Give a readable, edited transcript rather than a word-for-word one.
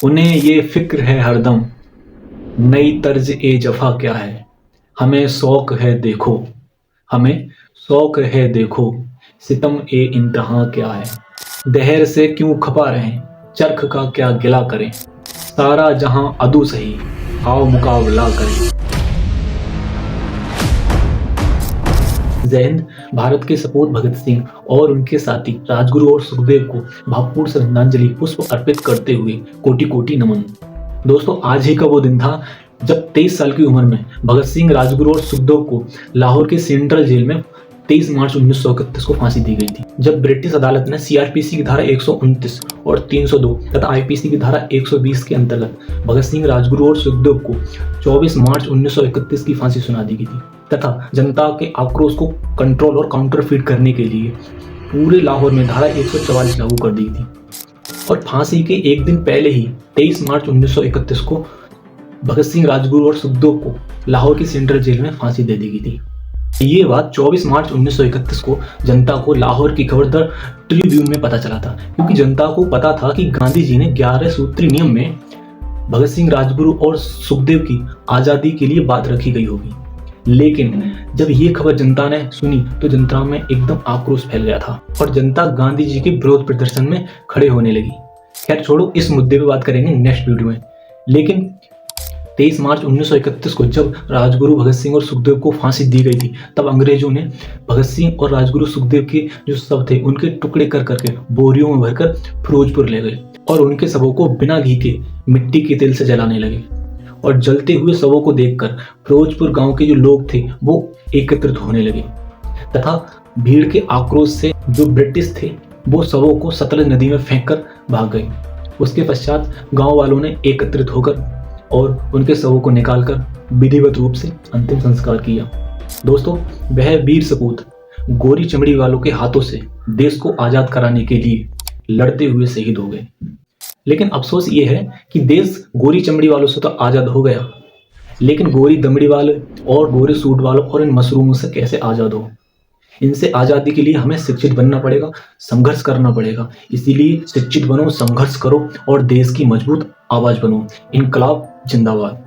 उन्हें ये फिक्र है हरदम, नई तर्ज ए जफा क्या है। हमें शौक है देखो, हमें शौक है देखो, सितम ए इंतहा क्या है। दहर से क्यों खपा रहें, चरख का क्या गिला करें। सारा जहां अदू सही, आओ मुकाबला करें। जय हिंद। भारत के सपूत भगत सिंह और उनके साथी राजगुरु और सुखदेव को भावपूर्ण श्रद्धांजलि पुष्प अर्पित करते हुए कोटि कोटि नमन। दोस्तों, आज ही का वो दिन था जब 23 साल की उम्र में भगत सिंह, राजगुरु और सुखदेव को लाहौर के सेंट्रल जेल में 23 मार्च 1931 को फांसी दी गई थी। जब ब्रिटिश अदालत ने सीआरपीसी की धारा 129 और 302 तथा आईपीसी की धारा 120 के अंतर्गत भगत सिंह, राजगुरु और सुखदेव को 24 मार्च 1931 की फांसी सुना दी गई थी तथा जनता के आक्रोश को कंट्रोल और काउंटरफीट करने के लिए पूरे लाहौर में धारा 144 लागू कर दी थी। और फांसी के एक दिन पहले ही 23 मार्च 1931 को भगत सिंह, राजगुरु और सुखदेव को लाहौर की सेंट्रल जेल में फांसी दे दी गई थी। ये बात 24 मार्च 1931 को जनता को लाहौर की खबर द ट्रिब्यून में पता चला था, क्योंकि जनता को पता था कि गांधी जी ने 11 सूत्री नियम में भगत सिंह, राजगुरु और सुखदेव की आज़ादी के लिए बात रखी गई होगी। लेकिन जब ये खबर जनता ने सुनी तो जनता में एकदम आक्रोश फैल गया था और जनता गांधी जी के विरोध प्रदर्शन में खड़े होने लगी। खैर छोड़ो, इस मुद्दे पे बात करेंगे नेक्स्ट वीडियो में। लेकिन 23 मार्च 1931 को जब राजगुरु भगत सिंह और सुखदेव को फांसी दी गई थी, तब अंग्रेजों ने भगत सिंह और राजगुरु सुखदेव के जो शव थे उनके टुकड़े कर करके बोरियों में भरकर फिरोजपुर ले गए और उनके शवों को बिना घी के मिट्टी के तेल से जलाने लगे। और जलते हुए शवों को देखकर फिरोजपुर गांव के जो लोग थे वो एकत्रित होने लगे तथा भीड़ के आक्रोश से जो ब्रिटिश थे वो शवों को सतलज नदी में फेंक कर भाग गए। उसके पश्चात गांव वालों ने एकत्रित होकर और उनके शवों को निकालकर विधिवत रूप से अंतिम संस्कार किया। दोस्तों, वह वीर सपूत गोरी चमड़ी वालों के हाथों से देश को आजाद कराने के लिए लड़ते हुए शहीद हो गए। लेकिन अफसोस ये है कि देश गोरी चमड़ी वालों से तो आजाद हो गया, लेकिन गोरी दमड़ी वाले और गोरे सूट वालों और इन मशरूमों से कैसे आजाद हो। इनसे आजादी के लिए हमें शिक्षित बनना पड़ेगा, संघर्ष करना पड़ेगा। इसीलिए शिक्षित बनो, संघर्ष करो और देश की मजबूत आवाज बनो। इनकलाब जिंदाबाद।